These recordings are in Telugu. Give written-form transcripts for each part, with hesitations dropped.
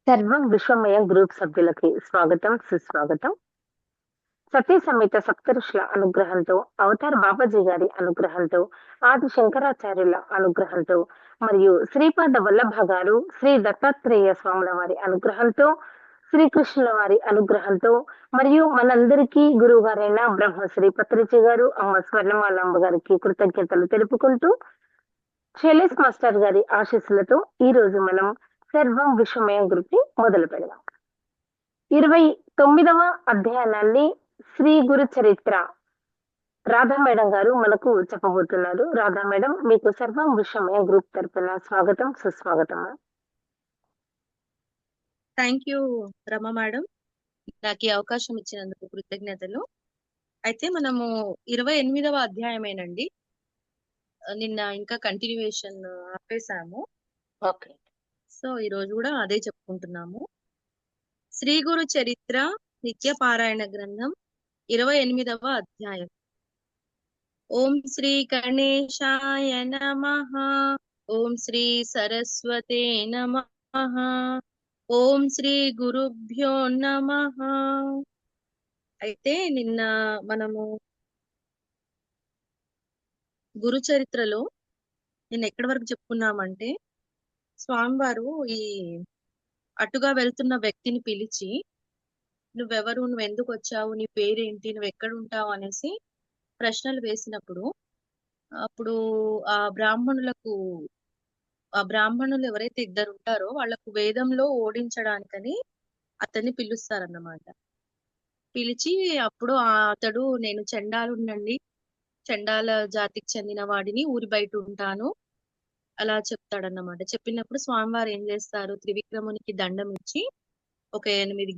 సర్వం విశ్వమయం గ్రూప్ సభ్యులకి స్వాగతం సుస్వాగతం. సతీ సమేత సప్తఋషుల అనుగ్రహంతో, అవతార్ బాబాజీ గారి అనుగ్రహంతో, ఆది శంకరాచార్యుల అనుగ్రహంతో మరియు శ్రీపాద వల్లభ గారు, శ్రీ దత్తాత్రేయ స్వాముల వారి అనుగ్రహంతో, శ్రీకృష్ణుల వారి అనుగ్రహంతో మరియు మనందరికీ గురువు గారైన బ్రహ్మశ్రీ పత్రిజీ గారు, అమ్మ స్వర్ణమాలాంబ గారికి కృతజ్ఞతలు తెలుపుకుంటూ, శైలేష్ మాస్టర్ గారి ఆశీస్సులతో ఈ రోజు మనం సర్వం విశ్వమయం గ్రూప్ ని మొదలు పెడదాం. 29వ అధ్యాయాన్ని శ్రీ గురు చరిత్ర రాధా మేడం గారు మనకు చెప్పబోతున్నారు. రాధా మేడం, మీకు సర్వం విశ్వమయం గ్రూప్ తరపున స్వాగతం సుస్వాగతం. థ్యాంక్ యూ రమ మేడం, నాకు ఈ అవకాశం ఇచ్చినందుకు కృతజ్ఞతలు. అయితే మనము 28వ అధ్యాయమేనండి. నిన్న ఇంకా కంటిన్యూయేషన్ ఆపేసాము. ఓకే, సో ఈ రోజు కూడా అదే చెప్పుకుంటున్నాము. శ్రీ గురు చరిత్ర నిత్య పారాయణ గ్రంథం 28వ అధ్యాయం. ఓం శ్రీ గణేశాయ నమః. ఓం శ్రీ సరస్వతే నమః. ఓం శ్రీ గురుభ్యో నమః. అయితే నిన్న మనము గురు చరిత్రలో నేను ఎక్కడి వరకు చెప్పుకున్నామంటే, స్వామివారు ఈ అటుగా వెళ్తున్న వ్యక్తిని పిలిచి, నువ్వెవరు, నువ్వు ఎందుకు వచ్చావు, నీ పేరేంటి, నువ్వు ఎక్కడ ఉంటావు అనేసి ప్రశ్నలు వేసినప్పుడు, అప్పుడు ఆ బ్రాహ్మణులు ఎవరైతే ఇద్దరు ఉంటారో వాళ్ళకు వేదంలో ఓడించడానికని అతన్ని పిలుస్తారన్నమాట. పిలిచి అప్పుడు అతడు, నేను చండాలుండండి, చండాల జాతికి చెందిన వాడిని, ఊరి బయట ఉంటాను అలా చెప్తాడన్నమాట. చెప్పినప్పుడు స్వామివారు ఏం చేస్తారు, త్రివిక్రమునికి దండం ఇచ్చి ఒక 7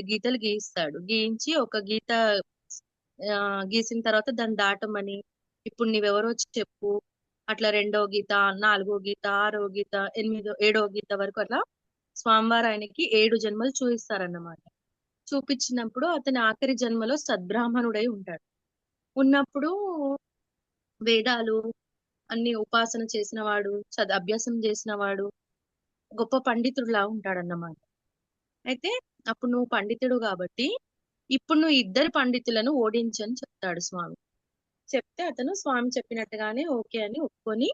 గీతలు గీయిస్తాడు. గీయించి ఒక గీత గీసిన తర్వాత దాన్ని దాటమని, ఇప్పుడు నీవెవరో చెప్పు, అట్లా 2వ గీత, 4వ గీత, 6వ గీత, 7వ గీత వరకు అట్లా స్వామివారు ఆయనకి 7 జన్మలు చూపిస్తారన్నమాట. చూపించినప్పుడు అతని ఆఖరి జన్మలో సద్బ్రాహ్మణుడై ఉంటాడు. ఉన్నప్పుడు వేదాలు అన్ని ఉపాసన చేసిన వాడు, అభ్యాసం చేసిన వాడు, గొప్ప పండితుడులా ఉంటాడన్నమాట. అయితే అప్పుడు నువ్వు పండితుడు కాబట్టి ఇప్పుడు నువ్వు ఇద్దరు పండితులను ఓడించని చెప్తాడు స్వామి. చెప్తే అతను స్వామి చెప్పినట్టుగానే ఓకే అని ఒప్పుకొని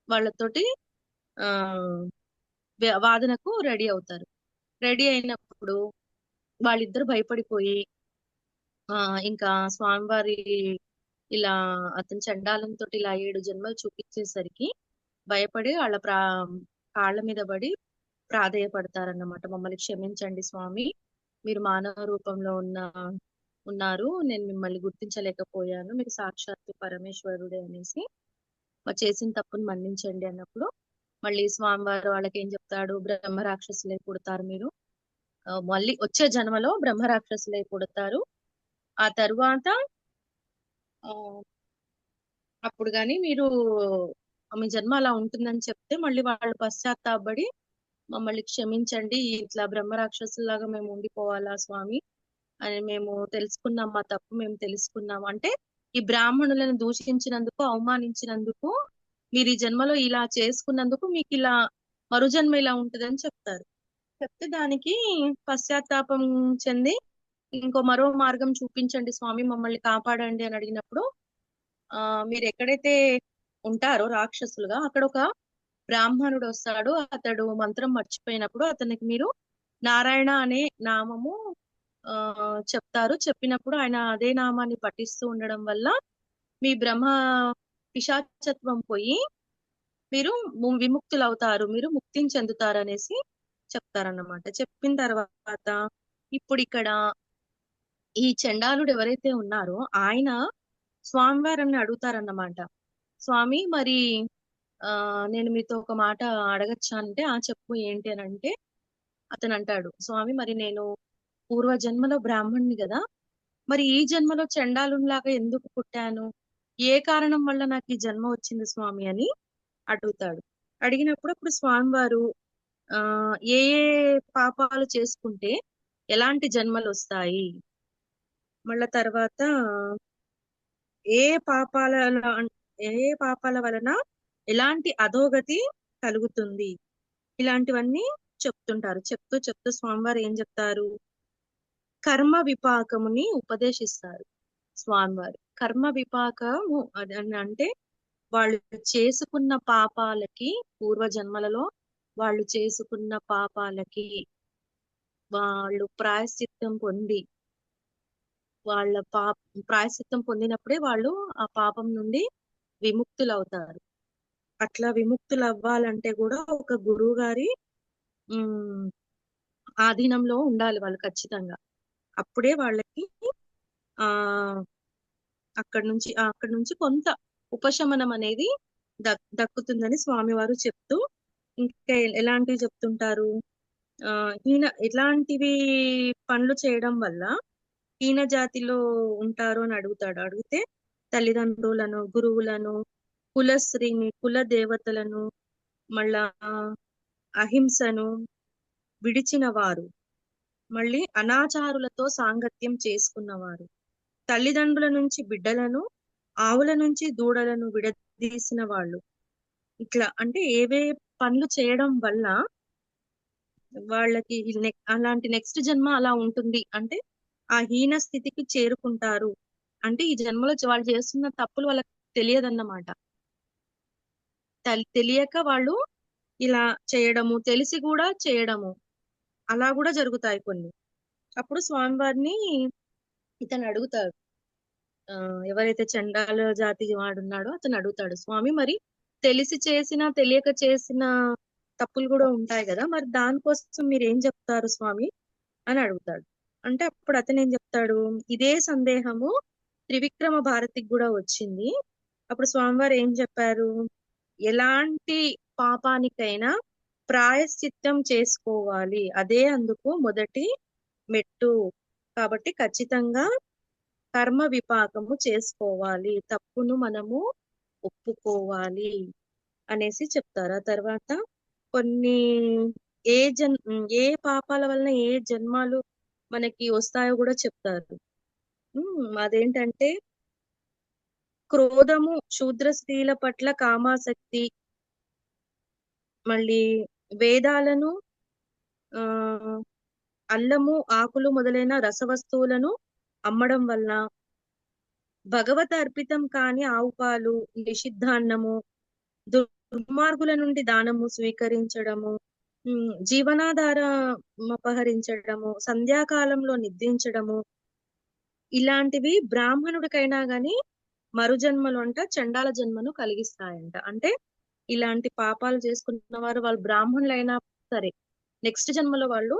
వాళ్ళతోటి ఆ వాదనకు రెడీ అవుతారు. రెడీ అయినప్పుడు వాళ్ళిద్దరు భయపడిపోయి ఇంకా స్వామివారి ఇలా అతని చండాలంతో ఇలా 7 జన్మలు చూపించేసరికి భయపడి వాళ్ళ కాళ్ళ మీద పడి ప్రాధేయపడతారన్నమాట. మమ్మల్ని క్షమించండి స్వామి, మీరు మానవ రూపంలో ఉన్నారు, నేను మిమ్మల్ని గుర్తించలేకపోయాను, మీరు సాక్షాత్తు పరమేశ్వరుడే అనేసి చేసిన తప్పును మన్నించండి అన్నప్పుడు మళ్ళీ స్వామివారు వాళ్ళకి ఏం చెప్తాడు, బ్రహ్మ రాక్షసులై పుడతారు మీరు, మళ్ళీ వచ్చే జన్మలో బ్రహ్మ రాక్షసులై పుడతారు. ఆ తరువాత అప్పుడు గాని మీరు మీ జన్మ అలా ఉంటుందని చెప్తే మళ్ళీ వాళ్ళు పశ్చాత్తాపడి మమ్మల్ని క్షమించండి, ఇట్లా బ్రహ్మ రాక్షసులాగా మేము ఉండిపోవాలా స్వామి అని మేము తెలుసుకున్నాం, మా తప్పు మేము తెలుసుకున్నాం అంటే, ఈ బ్రాహ్మణులను దూషించినందుకు, అవమానించినందుకు, మీరు ఈ జన్మలో ఇలా చేసుకున్నందుకు మీకు ఇలా మరుజన్మ ఇలా ఉంటుందని చెప్తారు. చెప్తే దానికి పశ్చాత్తాపం చెంది మరో మార్గం చూపించండి స్వామి, మమ్మల్ని కాపాడండి అని అడిగినప్పుడు, మీరు ఎక్కడైతే ఉంటారో రాక్షసులుగా అక్కడ ఒక బ్రాహ్మణుడు వస్తాడు. అతడు మంత్రం మర్చిపోయినప్పుడు అతనికి మీరు నారాయణ అనే నామము చెప్తారు. చెప్పినప్పుడు ఆయన అదే నామాన్ని పఠిస్తూ ఉండడం వల్ల మీ బ్రహ్మ పిశాచత్వం పోయి మీరు విముక్తులవుతారు, మీరు ముక్తిని చెందుతారు అనేసి చెప్తారన్నమాట. చెప్పిన తర్వాత ఇప్పుడు ఇక్కడ ఈ చండాలుడు ఎవరైతే ఉన్నారో ఆయన స్వామివారిని అడుగుతారన్నమాట. స్వామి, మరి నేను మీతో ఒక మాట అడగచ్చా అంటే, చెప్పు ఏంటి అని అంటే, అతను అంటాడు, స్వామి మరి నేను పూర్వజన్మలో బ్రాహ్మణ్ణి కదా, మరి ఈ జన్మలో చండాలులాగా ఎందుకు పుట్టాను, ఏ కారణం వల్ల నాకు ఈ జన్మ వచ్చింది స్వామి అని అడుగుతాడు. అడిగినప్పుడు అప్పుడు స్వామివారు ఏ ఏ పాపాలు చేసుకుంటే ఎలాంటి జన్మలు వస్తాయి, మళ్ళా తర్వాత ఏ పాపాల వలన ఎలాంటి అధోగతి కలుగుతుంది, ఇలాంటివన్నీ చెప్తుంటారు. చెప్తూ చెప్తూ స్వామివారు ఏం చెప్తారు, కర్మ విపాకముని ఉపదేశిస్తారు స్వామివారు. కర్మ విపాకము అని అంటే వాళ్ళు చేసుకున్న పాపాలకి, పూర్వ జన్మలలో వాళ్ళు చేసుకున్న పాపాలకి వాళ్ళు ప్రాయశ్చిత్తం పొంది, వాళ్ళ ప్రాయశ్చిత్తం పొందినప్పుడే వాళ్ళు ఆ పాపం నుండి విముక్తులవుతారు. అట్లా విముక్తులు అవ్వాలంటే కూడా ఒక గురువు గారి ఉమ్, ఆధీనంలో ఉండాలి వాళ్ళు ఖచ్చితంగా. అప్పుడే వాళ్ళకి ఆ అక్కడి నుంచి కొంత ఉపశమనం అనేది దక్కుతుందని స్వామివారు చెప్తూ, ఇంకా ఎలాంటివి చెప్తుంటారు, ఇలాంటివి పనులు చేయడం వల్ల హీన జాతిలో ఉంటారు అని అడుగుతాడు. అడిగితే తల్లిదండ్రులను, గురువులను, కులశ్రీని, కుల దేవతలను, మళ్ళా అహింసను విడిచిన వారు, మళ్ళీ అనాచారులతో సాంగత్యం చేసుకున్నవారు, తల్లిదండ్రుల నుంచి బిడ్డలను, ఆవుల నుంచి దూడలను విడదీసిన వాళ్ళు, ఇట్లా అంటే ఏవే పనులు చేయడం వల్ల వాళ్ళకి అలాంటి నెక్స్ట్ జన్మ అలా ఉంటుంది అంటే ఆ హీన స్థితికి చేరుకుంటారు. అంటే ఈ జన్మలో వాళ్ళు చేస్తున్న తప్పులు వాళ్ళకి తెలియదన్నమాట. తెలియక వాళ్ళు ఇలా చేయడము, తెలిసి కూడా చేయడము, అలా కూడా జరుగుతాయి కొన్ని. అప్పుడు స్వామివారిని ఇతను అడుగుతాడు, ఎవరైతే చండాల జాతి వాడున్నాడో అతను అడుగుతాడు, స్వామి మరి తెలిసి చేసిన తెలియక చేసిన తప్పులు కూడా ఉంటాయి కదా, మరి దానికోసం మీరు ఏం చెప్తారు స్వామి అని అడుగుతాడు. అంటే అప్పుడు అతను ఏం చెప్తాడు, ఇదే సందేహము త్రివిక్రమ భారతికి కూడా వచ్చింది. అప్పుడు స్వామివారు ఏం చెప్పారు, ఎలాంటి పాపానికైనా ప్రాయశ్చిత్తం చేసుకోవాలి, అదే అందుకు మొదటి మెట్టు. కాబట్టి ఖచ్చితంగా కర్మ విపాకము చేసుకోవాలి, తప్పును మనము ఒప్పుకోవాలి అనేసి చెప్తారు. ఆ తర్వాత కొన్ని ఏ పాపాల వలన ఏ జన్మాలు మనకి వస్తాయో కూడా చెప్తారు. అదేంటంటే క్రోధము, శూద్ర స్త్రీల పట్ల కామాసక్తి, మళ్ళీ వేదాలను, ఆ అల్లము, ఆకులు మొదలైన రసవస్తువులను అమ్మడం వల్ల, భగవత అర్పితం కాని ఆవు పాలు, నిషిద్ధాన్నము, దుర్మార్గుల నుండి దానము స్వీకరించడము, జీవనాధారం అపహరించడము, సంధ్యాకాలంలో నిద్రించడము, ఇలాంటివి బ్రాహ్మణుడికైనా గాని మరుజన్మలు అంట చండాల జన్మను కలిగిస్తాయంట. అంటే ఇలాంటి పాపాలు చేసుకున్న వారు వాళ్ళు బ్రాహ్మణులైనా సరే నెక్స్ట్ జన్మలో వాళ్ళు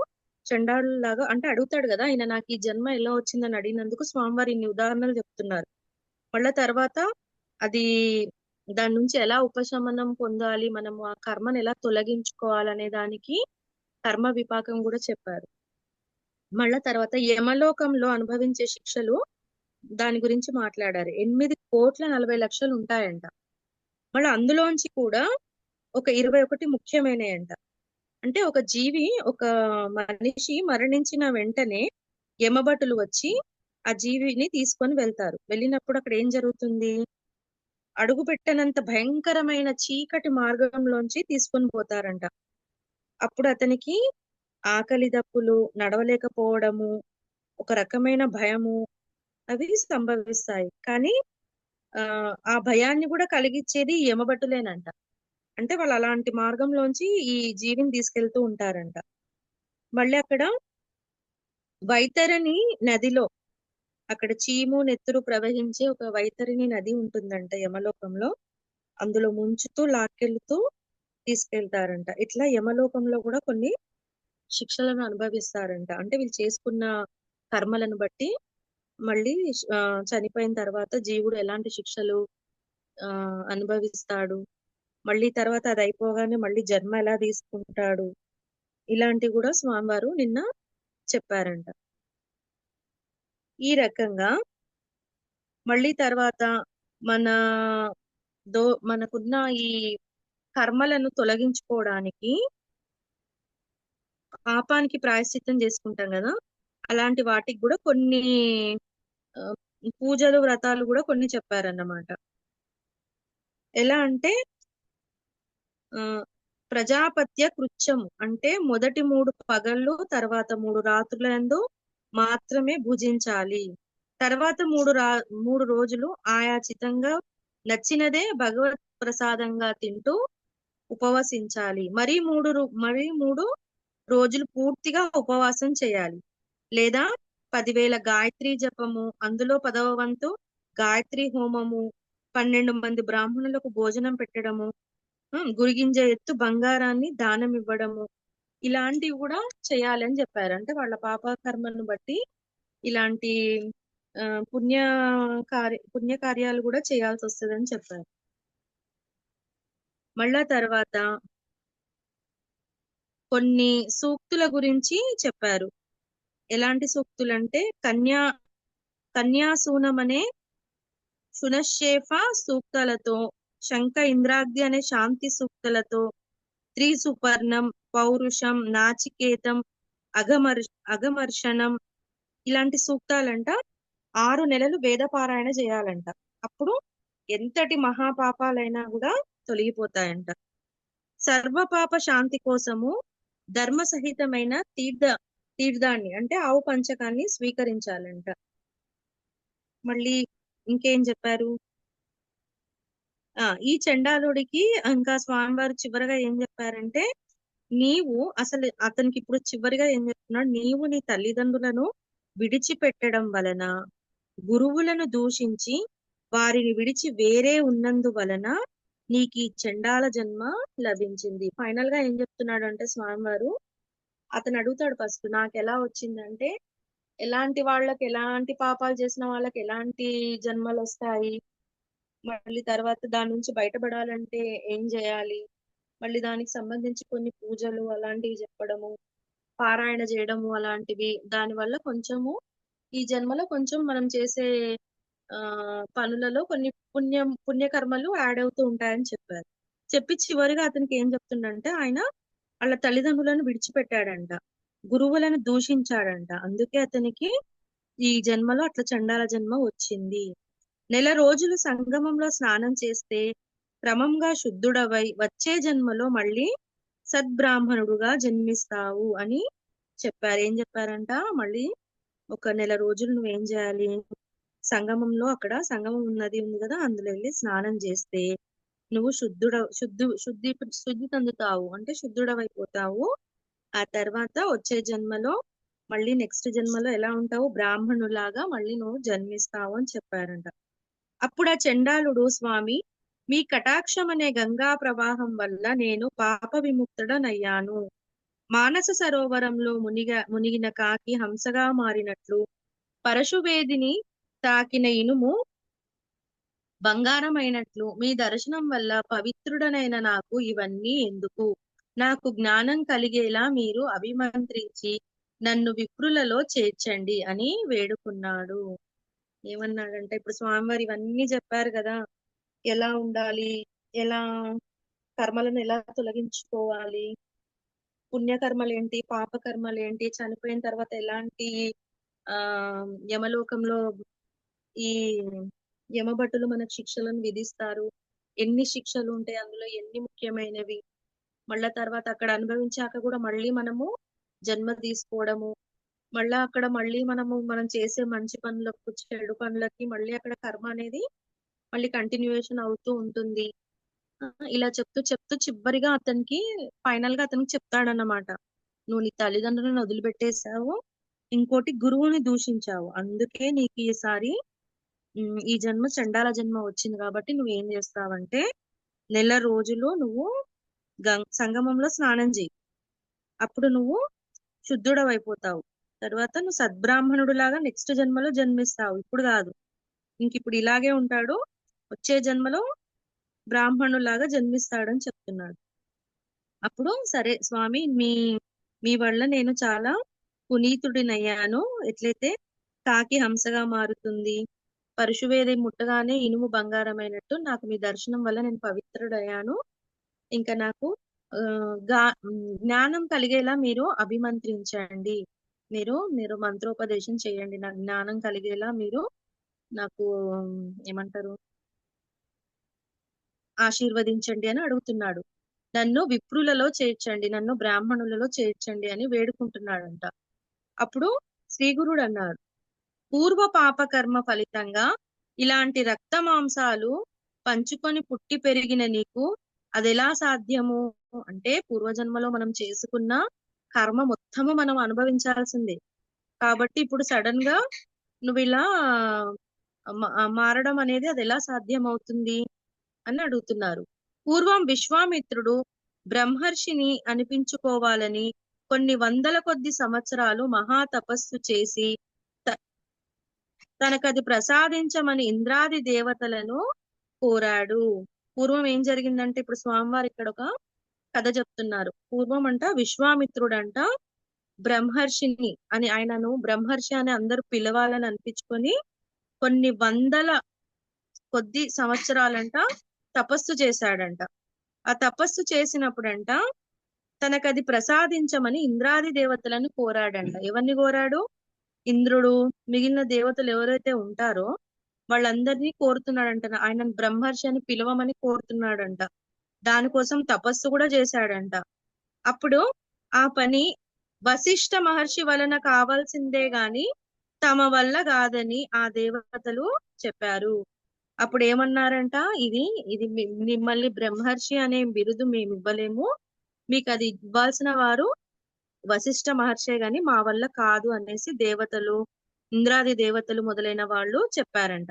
చండాలులాగా, అంటే అడుగుతాడు కదా ఆయన, నాకు ఈ జన్మ ఎలా వచ్చిందని అడిగినందుకు స్వామివారు ఇన్ని ఉదాహరణలు చెప్తున్నారు. మళ్ళా తర్వాత అది దాని నుంచి ఎలా ఉపశమనం పొందాలి, మనము ఆ కర్మను ఎలా తొలగించుకోవాలనే దానికి కర్మ విపాకం కూడా చెప్పారు. మళ్ళా తర్వాత యమలోకంలో అనుభవించే శిక్షలు దాని గురించి మాట్లాడారు. 8,40,00,000 ఉంటాయంట. మళ్ళీ అందులోంచి కూడా ఒక 21 ముఖ్యమైనయంట. అంటే ఒక జీవి, ఒక మనిషి మరణించిన వెంటనే యమభటులు వచ్చి ఆ జీవిని తీసుకొని వెళ్తారు. వెళ్ళినప్పుడు అక్కడ ఏం జరుగుతుంది, అడుగు పెట్టనంత భయంకరమైన చీకటి మార్గంలోంచి తీసుకొని పోతారంట. అప్పుడు అతనికి ఆకలి దప్పులు, నడవలేకపోవడము, ఒక రకమైన భయము అవి సంభవిస్తాయి. కానీ ఆ భయాన్ని కూడా కలిగించేది ఈ యమభటులేనంట. అంటే వాళ్ళు అలాంటి మార్గంలోంచి ఈ జీవిని తీసుకెళ్తూ ఉంటారంట. మళ్ళీ అక్కడ వైతరణి నదిలో, అక్కడ చీము నెత్తురు ప్రవహించే ఒక వైతరిణి నది ఉంటుందంట యమలోకంలో. అందులో ముంచుతూ లాక్కెళ్తూ తీసుకెళ్తారంట. ఇట్లా యమలోకంలో కూడా కొన్ని శిక్షలను అనుభవిస్తారంట. అంటే వీళ్ళు చేసుకున్న కర్మలను బట్టి మళ్ళీ చనిపోయిన తర్వాత జీవుడు ఎలాంటి శిక్షలు అనుభవిస్తాడు, మళ్ళీ తర్వాత అది అయిపోగానే మళ్ళీ జన్మ ఎలా తీసుకుంటాడు, ఇలాంటివి కూడా స్వామివారు నిన్న చెప్పారంట. ఈ రకంగా మళ్ళీ తర్వాత మన మనకున్న ఈ కర్మలను తొలగించుకోవడానికి పాపానికి ప్రాయశ్చిత్తం చేసుకుంటాం కదా, అలాంటి వాటికి కూడా కొన్ని ఆ, పూజలు, వ్రతాలు కూడా కొన్ని చెప్పారన్నమాట. ఎలా అంటే ఆ ప్రజాపత్య కృత్యము అంటే మొదటి 3 పగళ్ళు తర్వాత 3 రాత్రులందు మాత్రమే భుజించాలి. తర్వాత 3 రోజులు ఆయాచితంగా నచ్చినదే భగవత్ ప్రసాదంగా తింటూ ఉపవసించాలి. మరి 3 రోజులు పూర్తిగా ఉపవాసం చేయాలి. లేదా 10,000 గాయత్రి జపము, అందులో 10వ వంతు గాయత్రి హోమము, 12 మంది బ్రాహ్మణులకు భోజనం పెట్టడము, గురిగింజ ఎత్తు బంగారాన్ని దానం ఇవ్వడము, ఇలాంటివి కూడా చేయాలని చెప్పారు. అంటే వాళ్ళ పాప కర్మను బట్టి ఇలాంటి పుణ్య కార్యాలు కూడా చేయాల్సి వస్తుందని చెప్పారు. మళ్ళా తర్వాత కొన్ని సూక్తుల గురించి చెప్పారు. ఎలాంటి సూక్తులంటే కన్యాశూనం అనే శునశ్శేఫ సూక్తులతో, శంఖ ఇంద్రాగ్ని అనే శాంతి సూక్తులతో, త్రిసుపర్ణం, పౌరుషం, నాచికేతం, అగమర్షణం ఇలాంటి సూక్తాలంట 6 నెలలు వేదపారాయణ చేయాలంట. అప్పుడు ఎంతటి మహాపాపాలైనా కూడా తొలగిపోతాయంట. సర్వపాప శాంతి కోసము ధర్మ సహితమైన తీర్థాన్ని అంటే ఆవు పంచకాన్ని స్వీకరించాలంట. మళ్ళీ ఇంకేం చెప్పారు? ఈ చండాలుడికి ఇంకా స్వామివారు చివరిగా ఏం చెప్పారంటే, నీవు అసలు అతనికి ఇప్పుడు చివరిగా ఏం చెప్తున్నాడు, నీవు నీ తల్లిదండ్రులను విడిచిపెట్టడం వలన, గురువులను దూషించి వారిని విడిచి వేరే ఉన్నందువలన నీకు ఈ చండాల జన్మ లభించింది. ఫైనల్ గా ఏం చెప్తున్నాడు అంటే స్వామివారు, అతను అడుగుతాడు ఫస్ట్ నాకు ఎలా వచ్చిందంటే, ఎలాంటి వాళ్ళకి ఎలాంటి పాపాలు చేసిన వాళ్ళకి ఎలాంటి జన్మలు వస్తాయి, మళ్ళీ తర్వాత దాని నుంచి బయటపడాలంటే ఏం చేయాలి, మళ్ళీ దానికి సంబంధించి కొన్ని పూజలు అలాంటివి చెప్పడము, పారాయణ చేయడము అలాంటివి, దాని వల్ల కొంచెము ఈ జన్మలో కొంచెం మనం చేసే పనులలో కొన్ని పుణ్యకర్మలు యాడ్ అవుతూ ఉంటాయని చెప్పారు. చెప్పి చివరిగా అతనికి ఏం చెప్తుండంటే, ఆయన వాళ్ళ తల్లిదండ్రులను విడిచిపెట్టాడంట, గురువులను దూషించాడంట, అందుకే అతనికి ఈ జన్మలో అట్లా చండాల జన్మ వచ్చింది. 1 రోజులు సంగమంలో స్నానం చేస్తే క్రమంగా శుద్ధుడవై వచ్చే జన్మలో మళ్ళీ సద్బ్రాహ్మణుడుగా జన్మిస్తావు అని చెప్పారు. ఏం చెప్పారంట, మళ్ళీ ఒక 1 రోజులు నువ్వేం చేయాలి, సంగమంలో అక్కడ సంగమం నది ఉంది కదా, అందులో వెళ్ళి స్నానం చేస్తే నువ్వు శుద్ధి పొందుతావు, అంటే శుద్ధుడవైపోతావు. ఆ తర్వాత వచ్చే జన్మలో మళ్ళీ నెక్స్ట్ జన్మలో ఎలా ఉంటావు, బ్రాహ్మణులాగా మళ్ళీ నువ్వు జన్మిస్తావు అని చెప్పారంట. అప్పుడు ఆ చండాలుడు, స్వామి మీ కటాక్షం అనే గంగా ప్రవాహం వల్ల నేను పాప విముక్తుడనయ్యాను. మానస సరోవరంలో మునిగిన కాకి హంసగా మారినట్లు, పరశువేదిని తాకిన ఇనుము బంగారమైనట్లు మీ దర్శనం వల్ల పవిత్రుడనైన నాకు ఇవన్నీ ఎందుకు? నాకు జ్ఞానం కలిగేలా మీరు అభిమంత్రించి నన్ను విప్రులలో చేర్చండి అని వేడుకున్నాడు. ఏమన్నాడంటే, ఇప్పుడు స్వామివారు ఇవన్నీ చెప్పారు కదా, ఎలా ఉండాలి, ఎలా కర్మలను ఎలా తొలగించుకోవాలి, పుణ్యకర్మలు ఏంటి, పాపకర్మలు ఏంటి, చనిపోయిన తర్వాత ఎలాంటి ఆ యమలోకంలో ఈ యమభటులు మనకు శిక్షలను విధిస్తారు, ఎన్ని శిక్షలు ఉంటాయి, అందులో ఎన్ని ముఖ్యమైనవి, మళ్ళా తర్వాత అక్కడ అనుభవించాక కూడా మళ్ళీ మనము జన్మ తీసుకోవడము, మళ్ళా అక్కడ మళ్ళీ మనం చేసే మంచి పనులకు చెడు పనులకి మళ్ళీ అక్కడ కర్మ అనేది మళ్ళీ కంటిన్యూయేషన్ అవుతూ ఉంటుంది. ఇలా చెప్తూ చెప్తూ చివరిగా ఫైనల్ గా అతనికి చెప్తాడన్నమాట, నువ్వు నీ తల్లిదండ్రులను వదిలిపెట్టేశావు, ఇంకోటి గురువుని దూషించావు, అందుకే నీకు ఈసారి ఈ జన్మ చండాల జన్మ వచ్చింది. కాబట్టి నువ్వు ఏం చేస్తావంటే 1 రోజులు నువ్వు సంగమంలో స్నానం చేయి, అప్పుడు నువ్వు శుద్ధుడవైపోతావు. తర్వాత నువ్వు సద్బ్రాహ్మణుడు లాగా నెక్స్ట్ జన్మలో జన్మిస్తావు, ఇప్పుడు కాదు, ఇప్పుడు ఇలాగే ఉంటాడు, వచ్చే జన్మలో బ్రాహ్మణులాగా జన్మిస్తాడని చెప్తున్నాడు. అప్పుడు సరే స్వామి, మీ వల్ల నేను చాలా పునీతుడినయ్యాను, ఎట్లయితే కాకి హంసగా మారుతుంది, పరశువేది ముట్టగానే ఇనుము బంగారమైనట్టు నాకు మీ దర్శనం వల్ల నేను పవిత్రుడయ్యాను. ఇంకా నాకు జ్ఞానం కలిగేలా మీరు అభిమంత్రించండి, మీరు మంత్రోపదేశం చేయండి, నాకు జ్ఞానం కలిగేలా మీరు నాకు ఏమంటారు ఆశీర్వదించండి అని అడుగుతున్నాడు. నన్ను విప్రులలో చేర్చండి, నన్ను బ్రాహ్మణులలో చేర్చండి అని వేడుకుంటున్నాడంట. అప్పుడు శ్రీగురుడు అన్నారు, పూర్వ పాప కర్మ ఫలితంగా ఇలాంటి రక్త మాంసాలు పంచుకొని పుట్టి పెరిగిన నీకు అదెలా సాధ్యము? అంటే పూర్వజన్మలో మనం చేసుకున్న కర్మ మొత్తము మనం అనుభవించాల్సిందే. కాబట్టి ఇప్పుడు సడన్ గా నువ్వు ఇలా మారడం అనేది అది ఎలా సాధ్యమవుతుంది అని అడుగుతున్నారు. పూర్వం విశ్వామిత్రుడు బ్రహ్మర్షిని అనిపించుకోవాలని కొన్ని వందల కొద్ది సంవత్సరాలు మహా తపస్సు చేసి తనకది ప్రసాదించమని ఇంద్రాది దేవతలను కోరాడు. పూర్వం ఏం జరిగిందంటే, ఇప్పుడు స్వామివారు ఇక్కడ ఒక కథ చెప్తున్నారు. పూర్వం అంట విశ్వామిత్రుడంట బ్రహ్మర్షిని అని, ఆయనను బ్రహ్మర్షి అని అందరూ పిలవాలని అనిపించుకొని కొన్ని వందల కొద్ది సంవత్సరాలంట తపస్సు చేశాడంట. ఆ తపస్సు చేసినప్పుడంట తనకది ప్రసాదించమని ఇంద్రాది దేవతలను కోరాడంట. ఎవరిని కోరాడు? ఇంద్రుడు, మిగిలిన దేవతలు ఎవరైతే ఉంటారో వాళ్ళందరినీ కోరుతున్నాడంట. ఆయన బ్రహ్మర్షి అని పిలవమని కోరుతున్నాడంట. దానికోసం తపస్సు కూడా చేశాడంట. అప్పుడు ఆ పని వశిష్ఠ మహర్షి వలన కావాల్సిందే గాని తమ వల్ల కాదని ఆ దేవతలు చెప్పారు. అప్పుడు ఏమన్నారంట, ఇది ఇది మిమ్మల్ని బ్రహ్మర్షి అనే బిరుదు మేము ఇవ్వలేము, మీకు అది ఇవ్వాల్సిన వారు వశిష్ఠ మహర్షే గాని మా వల్ల కాదు అనేసి దేవతలు, ఇంద్రాది దేవతలు మొదలైన వాళ్ళు చెప్పారంట.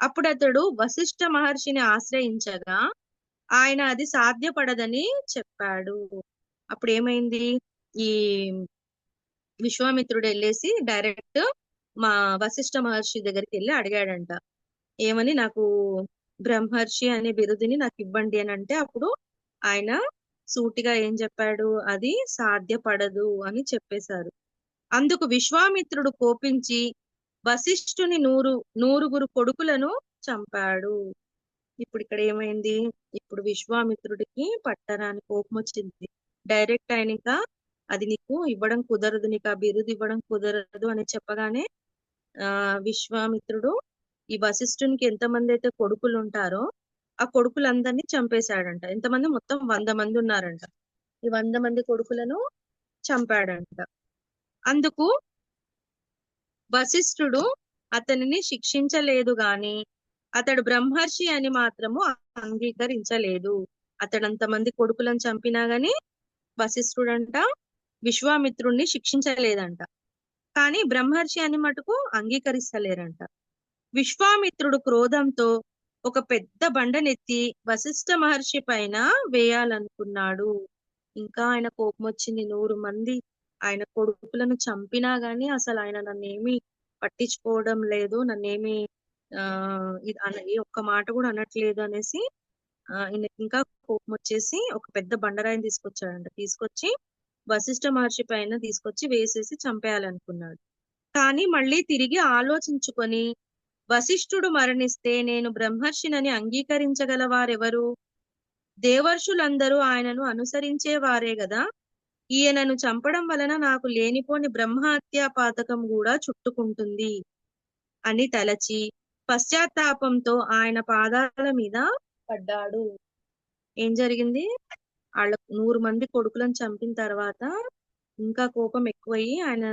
అప్పుడు అతడు వశిష్ఠ మహర్షిని ఆశ్రయించగా ఆయన అది సాధ్యపడదని చెప్పాడు. అప్పుడు ఏమైంది, ఈ విశ్వామిత్రుడు వెళ్ళేసి డైరెక్ట్ మా వశిష్ఠ మహర్షి దగ్గరికి వెళ్ళి అడిగాడంట, ఏమని, నాకు బ్రహ్మర్షి అనే బిరుదుని నాకు ఇవ్వండి అని అంటే, అప్పుడు ఆయన సూటిగా ఏం చెప్పాడు, అది సాధ్యపడదు అని చెప్పేశారు. అందుకు విశ్వామిత్రుడు కోపించి వశిష్ఠుని నూరుగురు కొడుకులను చంపాడు. ఇప్పుడు ఇక్కడ ఏమైంది, ఇప్పుడు విశ్వామిత్రుడికి పట్టరాని కోపం వచ్చింది. డైరెక్ట్ ఆయన ఇంకా అది నీకు ఇవ్వడం కుదరదు, నీకు ఆ బిరుదు ఇవ్వడం కుదరదు అని చెప్పగానే విశ్వామిత్రుడు ఈ వశిష్ఠునికి ఎంతమంది అయితే కొడుకులు ఉంటారో ఆ కొడుకులందరినీ చంపేశాడంట. ఎంతమంది? మొత్తం 100 మంది ఉన్నారంట. ఈ 100 మంది కొడుకులను చంపాడంట. అందుకు వశిష్ఠుడు అతనిని శిక్షించలేదు గాని అతడు బ్రహ్మర్షి అని మాత్రము అంగీకరించలేదు. అతడు అంతమంది కొడుకులను చంపినా గాని వశిష్ఠుడంట విశ్వామిత్రుడిని శిక్షించలేదంట. కానీ బ్రహ్మర్షి అని మటుకు అంగీకరిస్తలేరంట. విశ్వామిత్రుడు క్రోధంతో ఒక పెద్ద బండనెత్తి వశిష్ఠ మహర్షి పైన వేయాలనుకున్నాడు. ఇంకా ఆయన కోపం వచ్చింది. 100 మంది ఆయన కొడుకులను చంపినా గాని అసలు ఆయన నన్నేమి పట్టించుకోవడం లేదు, నన్నేమి ఈ ఒక్క మాట కూడా అనట్లేదు అనేసి ఈయనకి ఇంకా కోపం వచ్చేసి ఒక పెద్ద బండరాయిని తీసుకొచ్చాడంట. తీసుకొచ్చి వశిష్ఠ మహర్షి పైన తీసుకొచ్చి వేసేసి చంపేయాలనుకున్నాడు. కానీ మళ్ళీ తిరిగి ఆలోచించుకొని, వశిష్ఠుడు మరణిస్తే నేను బ్రహ్మర్షినని అంగీకరించగల వారెవరు? దేవర్షులందరూ ఆయనను అనుసరించే వారే గదా. ఈయనను చంపడం వలన నాకు లేనిపోని బ్రహ్మహత్యా పాతకం కూడా చుట్టుకుంటుంది అని తలచి పశ్చాత్తాపంతో ఆయన పాదాల మీద పడ్డాడు. ఏం జరిగింది, వాళ్ళ 100 మంది కొడుకులను చంపిన తర్వాత ఇంకా కోపం ఎక్కువయ్యి ఆయన,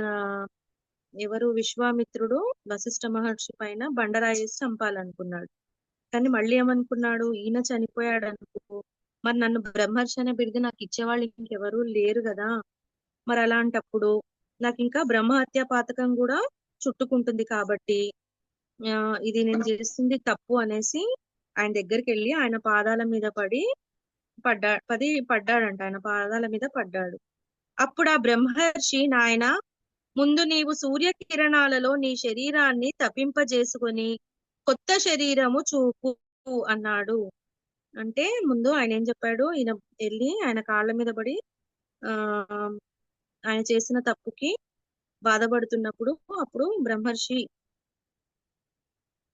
ఎవరు, విశ్వామిత్రుడు వశిష్ఠ మహర్షి పైన బండరాయేసి చంపాలనుకున్నాడు. కానీ మళ్ళీ ఏమనుకున్నాడు, ఈయన చనిపోయాడు అనుకో, మరి నన్ను బ్రహ్మర్షి అనే బిరుదు నాకు ఇచ్చేవాళ్ళు ఇంకెవరూ లేరు కదా, మరి అలాంటప్పుడు నాకు ఇంకా బ్రహ్మహత్య పాతకం కూడా చుట్టుకుంటుంది కాబట్టి ఇది నేను చేస్తుంది తప్పు అనేసి ఆయన దగ్గరికి వెళ్ళి ఆయన పాదాల మీద పడ్డాడంట. ఆయన పాదాల మీద పడ్డాడు. అప్పుడు ఆ బ్రహ్మర్షి, నాయన, ముందు నీవు సూర్యకిరణాలలో నీ శరీరాన్ని తపింపజేసుకొని కొత్త శరీరము చూపు అన్నాడు. అంటే ముందు ఆయన ఏం చెప్పాడు, ఈయన వెళ్ళి ఆయన కాళ్ళ మీద పడి ఆయన చేసిన తప్పుకి బాధపడుతున్నప్పుడు అప్పుడు బ్రహ్మర్షి,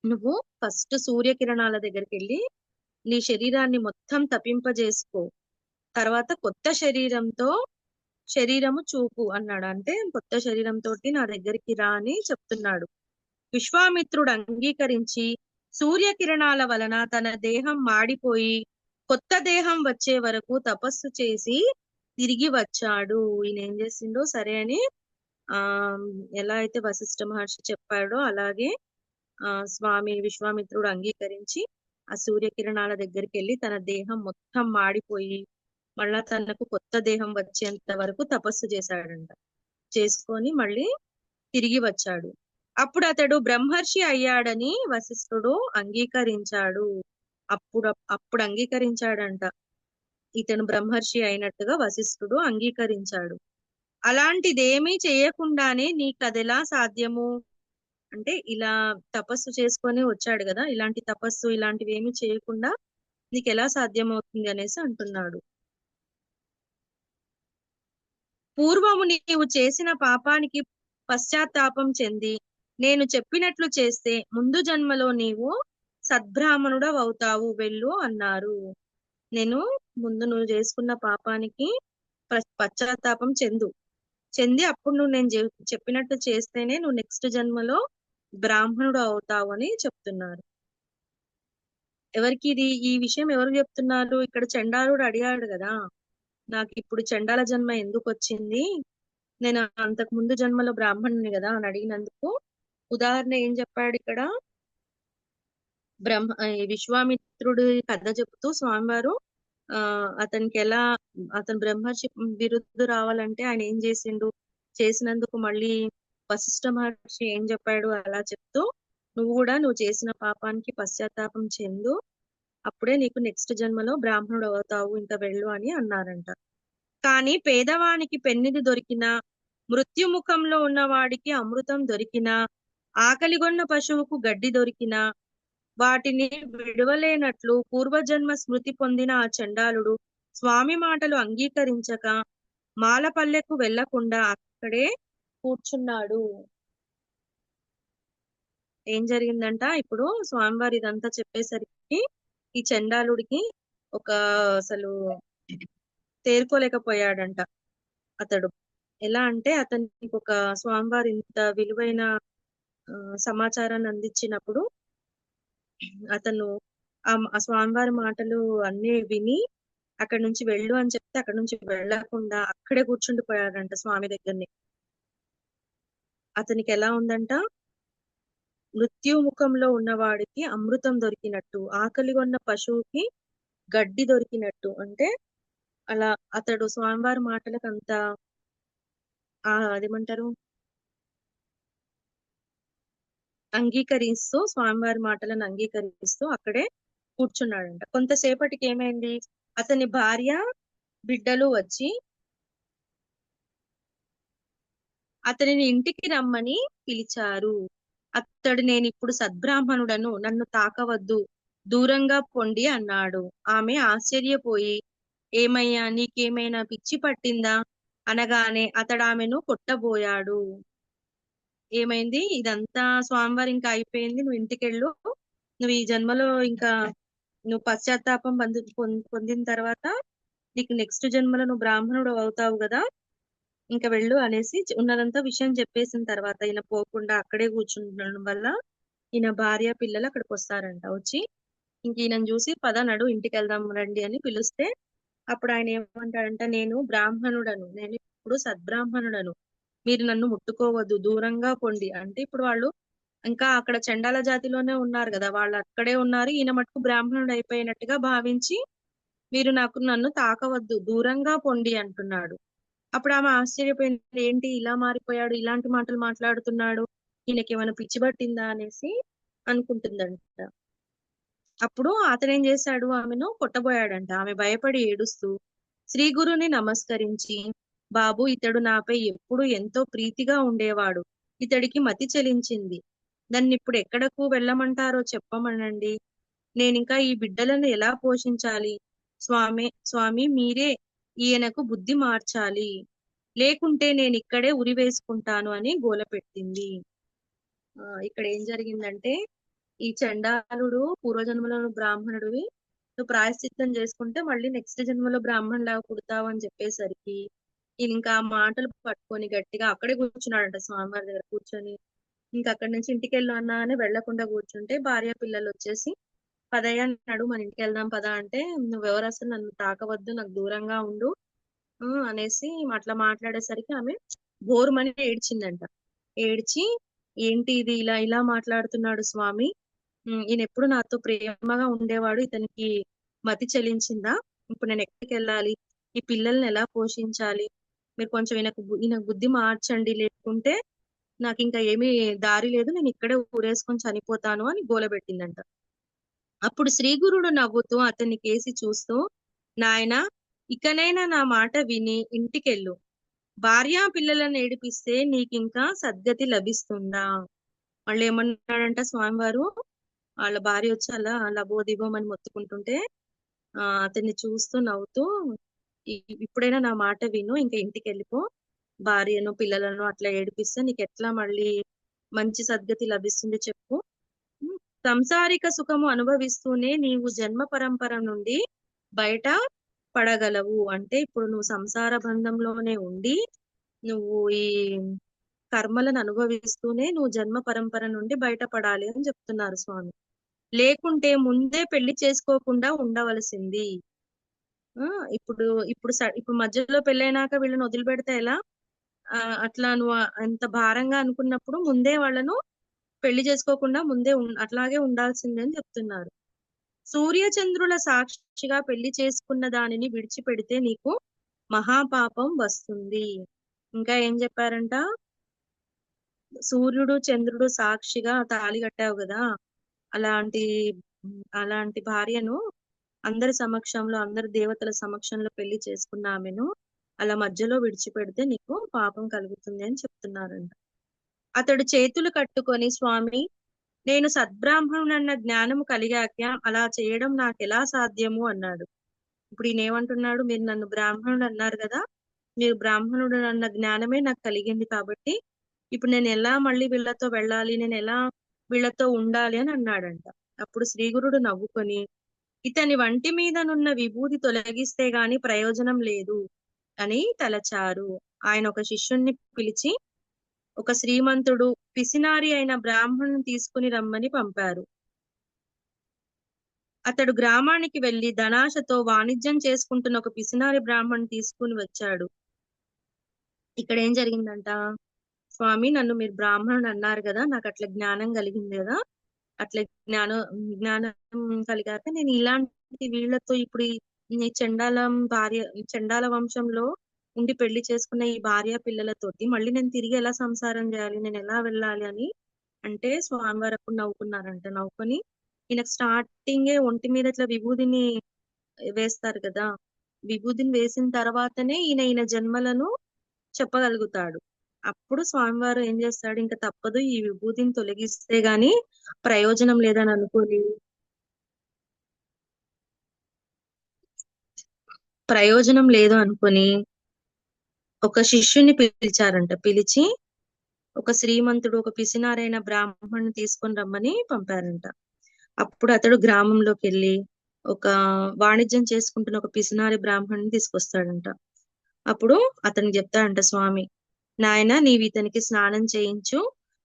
నువ్వు ఫస్ట్ సూర్యకిరణాల దగ్గరికి వెళ్ళి నీ శరీరాన్ని మొత్తం తపింపజేసుకో, తర్వాత కొత్త శరీరము చూపు అన్నాడు. అంటే కొత్త శరీరంతో నా దగ్గరికి రా అని చెప్తున్నాడు. విశ్వామిత్రుడు అంగీకరించి సూర్యకిరణాల వలన తన దేహం మాడిపోయి కొత్త దేహం వచ్చే వరకు తపస్సు చేసి తిరిగి వచ్చాడు. ఈయన ఏం చేసిండో సరే అని ఆ ఎలా అయితే వశిష్ఠ మహర్షి చెప్పాడో అలాగే స్వామి విశ్వామిత్రుడు అంగీకరించి ఆ సూర్యకిరణాల దగ్గరికి వెళ్ళి తన దేహం మొత్తం మాడిపోయి మళ్ళా తనకు కొత్త దేహం వచ్చేంత వరకు తపస్సు చేశాడంట. చేసుకొని మళ్ళీ తిరిగి వచ్చాడు. అప్పుడు అతడు బ్రహ్మర్షి అయ్యాడని వశిష్ఠుడు అంగీకరించాడు. అప్పుడు అంగీకరించాడంట. ఇతను బ్రహ్మర్షి అయినట్టుగా వశిష్ఠుడు అంగీకరించాడు. అలాంటిదేమీ చేయకుండానే నీకు అదెలా సాధ్యము అంటే ఇలా తపస్సు చేసుకొని వచ్చాడు కదా, ఇలాంటి తపస్సు ఇలాంటివి ఏమీ చేయకుండా నీకు ఎలా సాధ్యమవుతుంది అనేసి అంటున్నాడు. పూర్వము నీవు చేసిన పాపానికి పశ్చాత్తాపం చెంది నేను చెప్పినట్లు చేస్తే ముందు జన్మలో నీవు సద్బ్రాహ్మణుడవవుతావు వెళ్ళు అన్నారు. నేను ముందు నువ్వు చేసుకున్న పాపానికి పశ్చాత్తాపం చెంది అప్పుడు నువ్వు నేను చెప్పినట్టు చేస్తేనే నువ్వు నెక్స్ట్ జన్మలో బ్రాహ్మణుడు అవుతావు అని చెప్తున్నారు. ఎవరికి ఇది ఈ విషయం ఎవరు చెప్తున్నారు? ఇక్కడ చండాలుడు అడిగాడు కదా, నాకు ఇప్పుడు చండాల జన్మ ఎందుకు వచ్చింది, నేను అంతకు ముందు జన్మలో బ్రాహ్మణుని కదా అని అడిగినందుకు ఉదాహరణ ఏం చెప్పాడు ఇక్కడ? విశ్వామిత్రుడి కథ చెప్తూ స్వామివారు అతనికి ఎలా అతను బ్రహ్మర్షి బిరుదు రావాలంటే ఆయన ఏం చేసిండు, చేసినందుకు మళ్ళీ వశిష్ఠ మహర్షి ఏం చెప్పాడు అలా చెప్తూ నువ్వు కూడా నువ్వు చేసిన పాపానికి పశ్చాత్తాపం చెందు, అప్పుడే నీకు నెక్స్ట్ జన్మలో బ్రాహ్మణుడు అవుతావు, ఇంకా వెళ్ళు అని అన్నారంట. కానీ పేదవానికి పెన్నిది దొరికినా, మృత్యుముఖంలో ఉన్నవాడికి అమృతం దొరికినా, ఆకలిగొన్న పశువుకు గడ్డి దొరికినా వాటిని విడవలేనట్లు పూర్వజన్మ స్మృతి పొందిన ఆ చండాలుడు స్వామి మాటలు అంగీకరించక మాలపల్లెకు వెళ్లకుండా అక్కడే కూర్చున్నాడు. ఏం జరిగిందంట, ఇప్పుడు స్వామివారి ఇదంతా చెప్పేసరికి ఈ చండాలుడికి అసలు తేరుకోలేకపోయాడంట అతడు. ఎలా అంటే అతనికి ఒక స్వామివారి ఇంత విలువైన సమాచారాన్ని అందించినప్పుడు అతను ఆ స్వామివారి మాటలు అన్ని విని అక్కడి నుంచి వెళ్ళు అని చెప్తే అక్కడి నుంచి వెళ్ళకుండా అక్కడే కూర్చుండిపోయాడంట స్వామి దగ్గరని. అతనికి ఎలా ఉందంట, మృత్యుముఖంలో ఉన్నవాడికి అమృతం దొరికినట్టు, ఆకలిగొన్న పశువుకి గడ్డి దొరికినట్టు. అంటే అలా అతడు స్వామివారి మాటలకు అంత అదేమంటారు అంగీకరిస్తూ స్వామివారి మాటలను అంగీకరిస్తూ అక్కడే కూర్చున్నాడంట. కొంతసేపటికి ఏమైంది, అతని భార్య బిడ్డలు వచ్చి అతనిని ఇంటికి రమ్మని పిలిచారు. అతడు నేను ఇప్పుడు సద్బ్రాహ్మణుడను, నన్ను తాకవద్దు, దూరంగా పొండి అన్నాడు. ఆమె ఆశ్చర్యపోయి ఏమయ్యా నీకేమైనా పిచ్చి పట్టిందా అనగానే అతడు ఆమెను కొట్టబోయాడు. ఏమైంది, ఇదంతా స్వామివారి ఇంకా అయిపోయింది, నువ్వు ఇంటికెళ్ళు, నువ్వు ఈ జన్మలో ఇంకా నువ్వు పశ్చాత్తాపం పొందిన తర్వాత నీకు నెక్స్ట్ జన్మలో నువ్వు బ్రాహ్మణుడు అవుతావు కదా, ఇంకా వెళ్ళు అనేసి ఉన్నదంతా విషయం చెప్పేసిన తర్వాత ఈయన పోకుండా అక్కడే కూర్చుండడం వల్ల ఈయన భార్య పిల్లలు అక్కడికి వస్తారంట. వచ్చి ఇంక ఈయనను చూసి పద నడు ఇంటికి వెళ్దాం రండి అని పిలిస్తే అప్పుడు ఆయన ఏమంటాడంట, నేను బ్రాహ్మణుడను, నేను ఇప్పుడు సద్బ్రాహ్మణుడను, మీరు నన్ను ముట్టుకోవద్దు, దూరంగా పొండి. అంటే ఇప్పుడు వాళ్ళు ఇంకా అక్కడ చండాల జాతిలోనే ఉన్నారు కదా, వాళ్ళు అక్కడే ఉన్నారు, ఈయన మటుకు బ్రాహ్మణుడు అయిపోయినట్టుగా భావించి మీరు నన్ను తాకవద్దు, దూరంగా పొండి అంటున్నాడు. అప్పుడు ఆమె ఆశ్చర్యపోయింది, ఏంటి ఇలా మారిపోయాడు, ఇలాంటి మాటలు మాట్లాడుతున్నాడు, ఈయనకి ఏమైనా పిచ్చి పట్టిందా అనేసి అనుకుంటుందంట. అప్పుడు అతనేం చేశాడు, ఆమెను కొట్టబోయాడంట. ఆమె భయపడి ఏడుస్తూ శ్రీ గురుని నమస్కరించి, బాబు ఇతడు నాపై ఎప్పుడు ఎంతో ప్రీతిగా ఉండేవాడు, ఇతడికి మతి చెలించింది, నన్ను ఇప్పుడు ఎక్కడకు వెళ్ళమంటారో చెప్పమనండి, నేనింకా ఈ బిడ్డలను ఎలా పోషించాలి, స్వామి మీరే ఈయనకు బుద్ధి మార్చాలి, లేకుంటే నేను ఇక్కడే ఉరి వేసుకుంటాను అని గోల పెట్టింది. ఇక్కడ ఏం జరిగిందంటే, ఈ చండాలుడు పూర్వజన్మలో బ్రాహ్మణుడివి, నువ్వు ప్రాయశ్చిత్తం చేసుకుంటే మళ్ళీ నెక్స్ట్ జన్మలో బ్రాహ్మణులాగా పుడతావు అని చెప్పేసరికి ఇంకా ఆ మాటలు పట్టుకొని గట్టిగా అక్కడే కూర్చున్నాడంట స్వామివారి దగ్గర కూర్చొని. ఇంకా అక్కడి నుంచి ఇంటికి వెళ్ళు అన్నా అని వెళ్లకుండా కూర్చుంటే భార్య పిల్లలు వచ్చేసి పదయ్య అన్నాడు, మన ఇంటికి వెళ్దాం పద అంటే, నువ్వెవరు అసలు, నన్ను తాకవద్దు, నాకు దూరంగా ఉండు అనేసి అట్లా మాట్లాడేసరికి ఆమె బోరుమని ఏడ్చిందంట. ఏడ్చి, ఏంటి ఇది ఇలా ఇలా మాట్లాడుతున్నాడు స్వామి, ఈయన ఎప్పుడు నాతో ప్రేమగా ఉండేవాడు, ఇతనికి మతి చెలించిందా, ఇప్పుడు నేను ఎక్కడికి వెళ్ళాలి, ఈ పిల్లల్ని ఎలా పోషించాలి, మీరు కొంచెం ఈయనకు బుద్ధి మార్చండి, లేకుంటే నాకు ఇంకా ఏమీ దారి లేదు, నేను ఇక్కడే ఊరేసుకొని చనిపోతాను అని గోలబెట్టిందంట. అప్పుడు శ్రీగురుడు నవ్వుతూ అతన్ని కేసి చూస్తూ, నాయనా, ఇకనైనా నా మాట విని ఇంటికెళ్ళు, భార్యా పిల్లలను ఏడిపిస్తే నీకింకా సద్గతి లభిస్తుందా. మళ్ళీ ఏమన్నాడంట స్వామివారు, వాళ్ళ భార్య వచ్చి అలా లబోదిబోమని మొత్తుకుంటుంటే అతన్ని చూస్తూ నవ్వుతూ, ఇప్పుడైనా నా మాట విను, ఇంకా ఇంటికి వెళ్ళిపో, భార్యను పిల్లలను అట్లా ఏడిపిస్తే నీకు ఎట్లా మళ్ళీ మంచి సద్గతి లభిస్తుంది చెప్పు. సంసారిక సుఖము అనుభవిస్తూనే నీవు జన్మ పరంపర నుండి బయట పడగలవు. అంటే ఇప్పుడు నువ్వు సంసార బంధంలోనే ఉండి నువ్వు ఈ కర్మలను అనుభవిస్తూనే నువ్వు జన్మ పరంపర నుండి బయటపడాలి అని చెప్తున్నారు స్వామి. లేకుంటే ముందే పెళ్లి చేసుకోకుండా ఉండవలసింది. ఇప్పుడు ఇప్పుడు ఇప్పుడు మధ్యలో పెళ్ళైనాక వీళ్ళని వదిలిపెడితే ఎలా? అట్లా నువ్వు అంత భారంగా అనుకున్నప్పుడు ముందే వాళ్ళను పెళ్లి చేసుకోకుండా ముందే అట్లాగే ఉండాల్సిందే అని చెప్తున్నారు. సూర్యచంద్రుల సాక్షిగా పెళ్లి చేసుకున్న దానిని విడిచిపెడితే నీకు మహాపాపం వస్తుంది. ఇంకా ఏం చెప్పారంట, సూర్యుడు చంద్రుడు సాక్షిగా తాళి కట్టావు కదా, అలాంటి అలాంటి భార్యను అందరి సమక్షంలో, అందరి దేవతల సమక్షంలో పెళ్లి చేసుకున్న ఆమెను అలా మధ్యలో విడిచిపెడితే నీకు పాపం కలుగుతుంది అని చెప్తున్నారంట. అతడు చేతులు కట్టుకొని, స్వామి, నేను సద్బ్రాహ్మణుడన్న జ్ఞానము కలిగాక అలా చేయడం నాకెలా సాధ్యము అన్నాడు. ఇప్పుడు ఈయన ఏమంటున్నాడు, మీరు నన్ను బ్రాహ్మణుడు అన్నారు కదా, మీరు బ్రాహ్మణుడు అన్న జ్ఞానమే నాకు కలిగింది కాబట్టి ఇప్పుడు నేను ఎలా మళ్ళీ వీళ్ళతో వెళ్ళాలి, నేను ఎలా వీళ్ళతో ఉండాలి అని అన్నాడంట. అప్పుడు శ్రీగురుడు నవ్వుకొని, ఇతని వంటి మీదనున్న విభూది తొలగిస్తే గాని ప్రయోజనం లేదు అని తలచారు. ఆయన ఒక శిష్యుణ్ణి పిలిచి ఒక శ్రీమంతుడు పిసినారి అయిన బ్రాహ్మణుని తీసుకుని రమ్మని పంపారు. అతడు గ్రామానికి వెళ్లి ధనాశతో వాణిజ్యం చేసుకుంటున్న ఒక పిసినారి బ్రాహ్మణుని తీసుకుని వచ్చాడు. ఇక్కడ ఏం జరిగిందంట, స్వామి, నన్ను మీరు బ్రాహ్మణుడు అన్నారు కదా, నాకు అట్లా జ్ఞానం కలిగింది కదా, అట్లా జ్ఞానం కలిగాక నేను ఇలాంటి వీళ్ళతో ఇప్పుడు ఈ చండాల వంశంలో ఉండి పెళ్లి చేసుకున్న ఈ భార్య పిల్లలతోటి మళ్ళీ నేను తిరిగి ఎలా సంసారం చేయాలి, నేను ఎలా వెళ్ళాలి అని అంటే స్వామివారు అప్పుడు నవ్వుకున్నారంట. నవ్వుకొని, ఈయనకు స్టార్టింగే ఒంటి మీద ఇట్లా విభూదిని వేస్తారు కదా, విభూదిని వేసిన తర్వాతనే ఈయన జన్మలను చెప్పగలుగుతాడు. అప్పుడు స్వామివారు ఏం చేస్తాడు, ఇంకా తప్పదు, ఈ విభూతిని తొలగిస్తే గాని ప్రయోజనం లేదని అనుకోని ఒక శిష్యుని పిలిచారంట. పిలిచి ఒక శ్రీమంతుడు ఒక పిసినారైన బ్రాహ్మణుని తీసుకొని రమ్మని పంపారంట. అప్పుడు అతడు గ్రామంలోకి వెళ్ళి ఒక వాణిజ్యం చేసుకుంటున్న ఒక పిసినారి బ్రాహ్మణుని తీసుకొస్తాడంట. అప్పుడు అతనికి చెప్తాడంట, స్వామి, నాయన, నీవు ఇతనికి స్నానం చేయించు,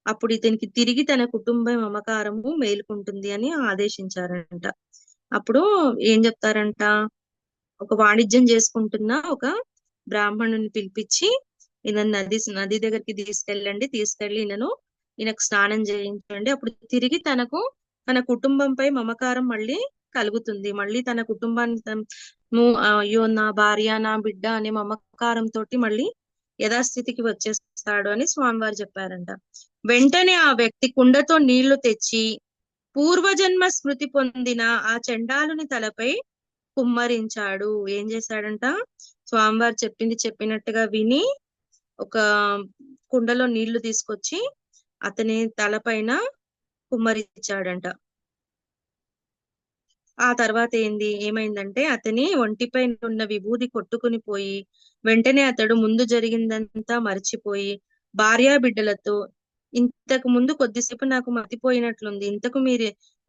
అప్పుడు ఇతనికి తిరిగి తన కుటుంబ మమకారము మేలుకుంటుంది అని ఆదేశించారంట. అప్పుడు ఏం చెప్తారంట, ఒక వాణిజ్యం చేసుకుంటున్న ఒక బ్రాహ్మణుని పిలిపించి ఈయన నది దగ్గరికి తీసుకెళ్లి ఈయనకు స్నానం చేయించండి, అప్పుడు తిరిగి తన కుటుంబంపై మమకారం మళ్ళీ కలుగుతుంది, మళ్ళీ తన కుటుంబాన్ని అయ్యో నా భార్య నా బిడ్డ అనే మమకారం తోటి మళ్ళీ యథాస్థితికి వచ్చేస్తాడు అని స్వామివారు చెప్పారంట. వెంటనే ఆ వ్యక్తి కుండతో నీళ్లు తెచ్చి పూర్వజన్మ స్మృతి పొందిన ఆ చండాలుని తలపై కుమ్మరించాడు. ఏం చేశాడంట, స్వామివారు చెప్పినట్టుగా విని ఒక కుండలో నీళ్లు తీసుకొచ్చి అతని తలపైన కుమ్మరించాడంట. ఆ తర్వాత ఏమైందంటే అతని ఒంటిపై ఉన్న విభూది కొట్టుకుని పోయి వెంటనే అతడు ముందు జరిగిందంతా మర్చిపోయి భార్యా బిడ్డలతో, ఇంతకు ముందు కొద్దిసేపు నాకు మతిపోయినట్లుంది, ఇంతకు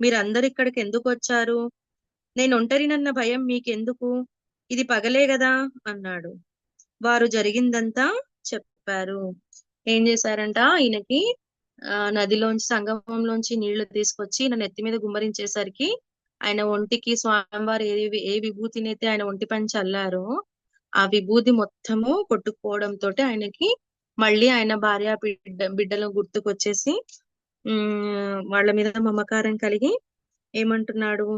మీరందరు ఇక్కడికి ఎందుకు వచ్చారు, నేను ఒంటరినన్న భయం మీకెందుకు, ఇది పగలే కదా అన్నాడు. వారు జరిగిందంతా చెప్పారు. ఏం చేశారంట, ఈయనకి నదిలోంచి సంగమంలోంచి నీళ్లు తీసుకొచ్చి ఈయన నెత్తి మీద గుమ్మరించేసరికి ఆయన ఒంటికి స్వామివారు ఏ విభూతిని అయితే ఆయన ఒంటి పైన చల్లారో ఆ విభూతి మొత్తము కొట్టుకుపోవడంతో ఆయనకి మళ్ళీ ఆయన బిడ్డలు గుర్తుకొచ్చేసి వాళ్ళ మీద మమకారం కలిగి ఏమంటున్నాడు,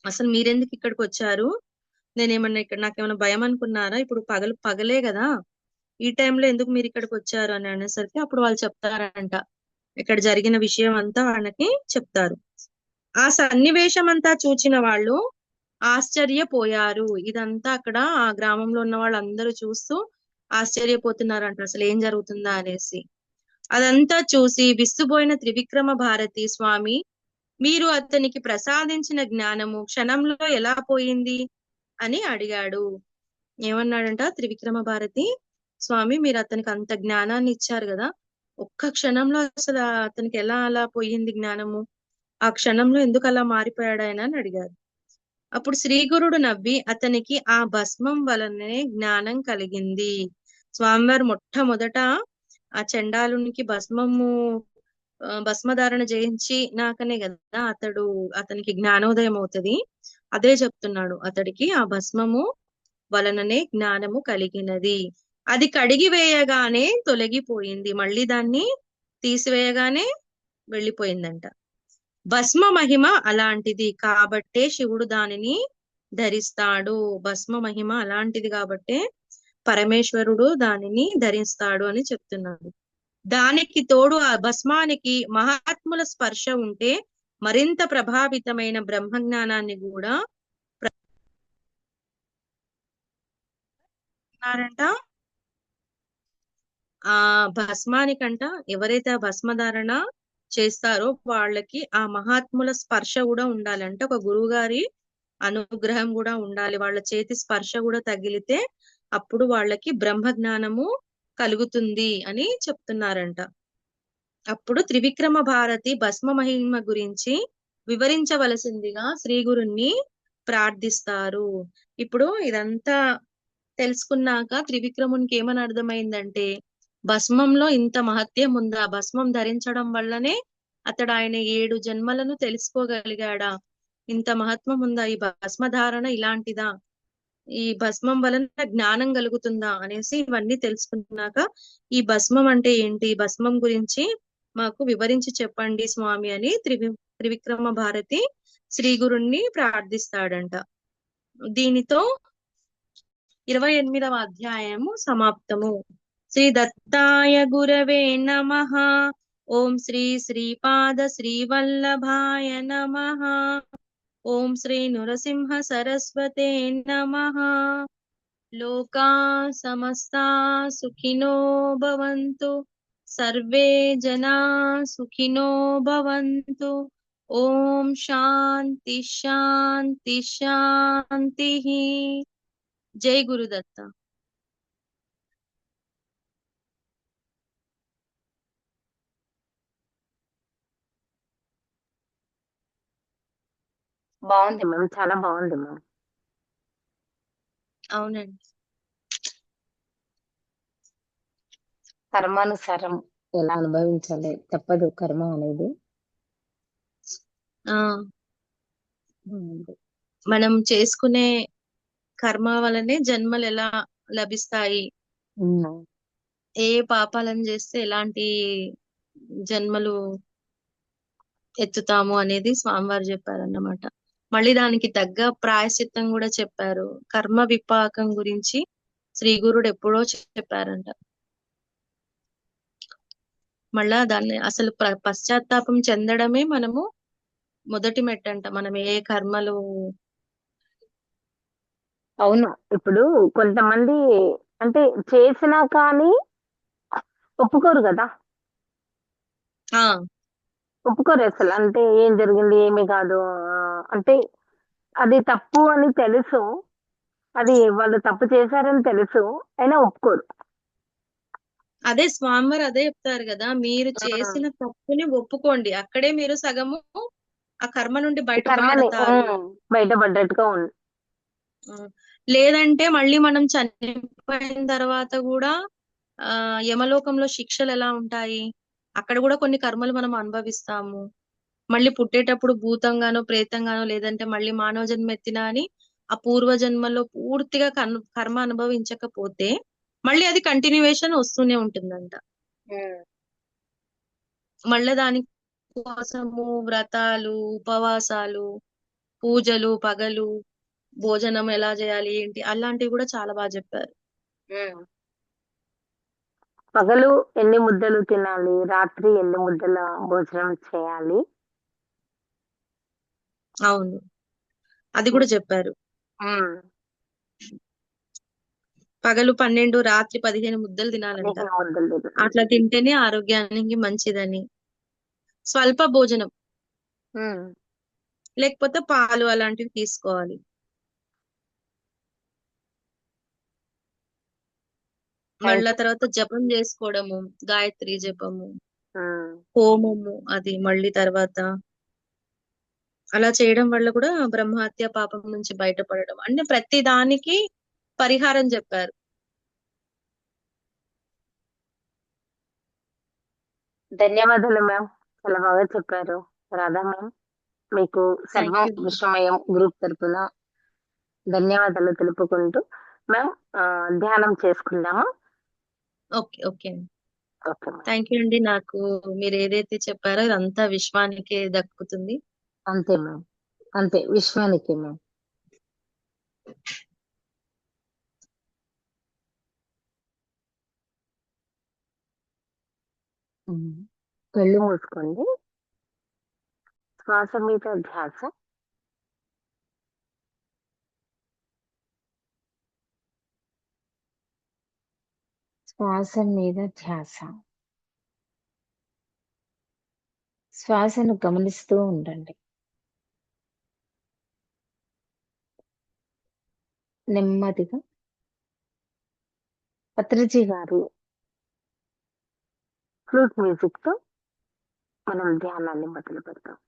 అసలు మీరెందుకు ఇక్కడికి వచ్చారు, నేనేమన్నా ఇక్కడ నాకేమన్నా భయం అనుకున్నారా, ఇప్పుడు పగలే కదా, ఈ టైంలో ఎందుకు మీరు ఇక్కడికి వచ్చారు అని అనేసరికి అప్పుడు వాళ్ళు చెప్తారంట, ఇక్కడ జరిగిన విషయం అంతా వాళ్ళకి చెప్తారు. ఆ సన్నివేశం అంతా చూచిన వాళ్ళు ఆశ్చర్యపోయారు. ఇదంతా అక్కడ ఆ గ్రామంలో ఉన్న వాళ్ళందరూ చూస్తూ ఆశ్చర్యపోతున్నారంట, అసలు ఏం జరుగుతుందా అనేసి. అదంతా చూసి విస్తుపోయిన త్రివిక్రమ భారతి స్వామి, మీరు అతనికి ప్రసాదించిన జ్ఞానము క్షణంలో ఎలా పోయింది అని అడిగాడు. ఏమన్నాడంట త్రివిక్రమ భారతి స్వామి, మీరు అతనికి అంత జ్ఞానాన్ని ఇచ్చారు కదా, ఒక్క క్షణంలో అసలు అతనికి ఎలా అలా పోయింది జ్ఞానము, ఆ క్షణంలో ఎందుకు అలా మారిపోయాడు ఆయన అని అడిగారు. అప్పుడు శ్రీగురుడు నవ్వి అతనికి ఆ భస్మం వలనే జ్ఞానం కలిగింది. స్వామివారు మొట్టమొదట ఆ చండాలునికి భస్మధారణ చేయించి నాకనే కదా అతనికి జ్ఞానోదయం అవుతది. అదే చెప్తున్నాడు, అతడికి ఆ భస్మము వలననే జ్ఞానము కలిగినది. అది కడిగి వేయగానే తొలగిపోయింది, మళ్ళీ దాన్ని తీసివేయగానే వెళ్ళిపోయిందంట. భస్మ మహిమ అలాంటిది కాబట్టే శివుడు దానిని ధరిస్తాడు. భస్మ మహిమ అలాంటిది కాబట్టే పరమేశ్వరుడు దానిని ధరిస్తాడు అని చెప్తున్నాడు. దానికి తోడు ఆ భస్మానికి మహాత్ముల స్పర్శ ఉంటే మరింత ప్రభావితమైన బ్రహ్మజ్ఞానాన్ని కూడా ఉన్నారంట. ఆ భస్మానికంట ఎవరైతే ఆ భస్మధారణ చేస్తారో వాళ్ళకి ఆ మహాత్ముల స్పర్శ కూడా ఉండాలంట, ఒక గురువు గారి అనుగ్రహం కూడా ఉండాలి, వాళ్ళ చేతి స్పర్శ కూడా తగిలితే అప్పుడు వాళ్ళకి బ్రహ్మ జ్ఞానము కలుగుతుంది అని చెప్తున్నారంట. అప్పుడు త్రివిక్రమ భారతి భస్మ మహిమ గురించి వివరించవలసిందిగా శ్రీ గురుణ్ణి ప్రార్థిస్తారు. ఇప్పుడు ఇదంతా తెలుసుకున్నాక త్రివిక్రమునికి ఏమని అర్థమైందంటే, భస్మంలో ఇంత మహత్యం ఉందా, భస్మం ధరించడం వల్లనే అతడు ఆయన 7 జన్మలను తెలుసుకోగలిగాడా, ఇంత మహత్వం ఉందా, ఈ భస్మధారణ ఇలాంటిదా, ఈ భస్మం వలన జ్ఞానం కలుగుతుందా అనేసి ఇవన్నీ తెలుసుకున్నాక, ఈ భస్మం అంటే ఏంటి, భస్మం గురించి మాకు వివరించి చెప్పండి స్వామి అని త్రివిక్రమ భారతి శ్రీ గురుణ్ణి ప్రార్థిస్తాడంట. దీనితో 28వ అధ్యాయము సమాప్తము. శ్రీ దత్తాయ గురవే నమః. ఓం శ్రీ శ్రీపాద శ్రీవల్లభాయ నమః. ఓం శ్రీ నృసింహ సరస్వతే నమః. లోకా సమస్తా సుఖినో భవంతు, సర్వే జనా సుఖినో భవంతు. ఓం శాంతి శాంతి శాంతి. జై గురుదత్త. బాగుంది మ్యామ్, చాలా బాగుంది మ్యామ్. అవునండి. కర్మానుసారం ఎలా అనుభవించాలి, తప్పదు కర్మ అనేది. ఆ మనం చేసుకునే కర్మ వలనే జన్మలు ఎలా లభిస్తాయి, ఏ పాపాలను చేస్తే ఎలాంటి జన్మలు ఎత్తుతాము అనేది స్వామివారు చెప్పారన్నమాట. మళ్ళీ దానికి తగ్గ ప్రాయశ్చిత్తం కూడా చెప్పారు. కర్మ విపాకం గురించి శ్రీ గురుడు ఎప్పుడో చెప్పారంట. మళ్ళా దాన్ని అసలు పశ్చాత్తాపం చెందడమే మనము మొదటి మెట్టంట, మనం ఏ కర్మలు. అవును, ఇప్పుడు కొంతమంది అంటే చేసినా కానీ ఒప్పుకోరు కదా, ఆ ఒప్పుకోరు అసలు. అంటే ఏం జరిగింది ఏమీ కాదు, అంటే అది తప్పు అని తెలుసు, అది వాళ్ళు తప్పు చేశారని తెలుసు, అయినా ఒప్పుకోరు. అదే స్వామివారు అదే చెప్తారు కదా, మీరు చేసిన తప్పుని ఒప్పుకోండి, అక్కడే మీరు సగము ఆ కర్మ నుండి కర్మని బయటపడతారు. బయటపడ్డట్టుగా ఉంది. లేదంటే మళ్ళీ మనం చనిపోయిన తర్వాత కూడా యమలోకంలో శిక్షలు ఎలా ఉంటాయి, అక్కడ కూడా కొన్ని కర్మలు మనం అనుభవిస్తాము. మళ్ళీ పుట్టేటప్పుడు భూతంగానో ప్రేతంగానో లేదంటే మళ్ళీ మానవ జన్మ ఎత్తినా అని ఆ పూర్వ జన్మలో పూర్తిగా కర్మ అనుభవించకపోతే మళ్ళీ అది కంటిన్యూయేషన్ వస్తూనే ఉంటుందంట. ఉమ్, మళ్ళీ దాని కోసము వ్రతాలు, ఉపవాసాలు, పూజలు, పగలు, భోజనం ఎలా చేయాలి ఏంటి అలాంటివి కూడా చాలా బాగా చెప్పారు. ఉమ్. పగలు ఎన్ని ముద్దలు తినాలి, రాత్రి ఎన్ని ముద్దల భోజనం చేయాలి? అవును, అది కూడా చెప్పారు. ఉమ్, పగలు 12, రాత్రి 15 ముద్దలు తినాలంట. 15 ముద్దలు తినాలి. అట్లా తింటేనే ఆరోగ్యానికి మంచిదని. స్వల్ప భోజనం ఉమ్, లేకపోతే పాలు అలాంటివి తీసుకోవాలి. థ్యాంక్ మళ్ళా యూ. తర్వాత జపం చేసుకోవడము, గాయత్రి జపము, ఉమ్, హోమము, అది మళ్ళీ తర్వాత అలా చేయడం వల్ల కూడా బ్రహ్మహత్య పాపం నుంచి బయటపడడం అంటే ప్రతి దానికి పరిహారం చెప్పారు. ధన్యవాదాలు మ్యామ్, చాలా బాగా చెప్పారు. రాధా మ్యామ్, మీకు థ్యాంక్ సర్వం యూ. విషమయం గ్రూప్ తరపున ధన్యవాదాలు తెలుపుకుంటూ మ్యామ్, ధ్యానం చేసుకుందామా? ఓకే ఓకే అండి. Okay ma'am. థ్యాంక్ యూ అండి. నాకు మీరు ఏదైతే చెప్పారో ఇదంతా విశ్వానికే దక్కుతుంది. అంతే మ్యామ్, అంతే విశ్వానికి మ్యామ్. ఉమ్. కళ్ళు మూసుకోండి, శ్వాస మీద ధ్యాస. శ్వాస మీద ధ్యాస. శ్వాసను గమనిస్తూ ఉండండి. నెమ్మదిగా పత్రిజీ గారి ఫ్లూట్ మ్యూజిక్ తో మనం ధ్యానాన్ని మొదలు పెడతాం.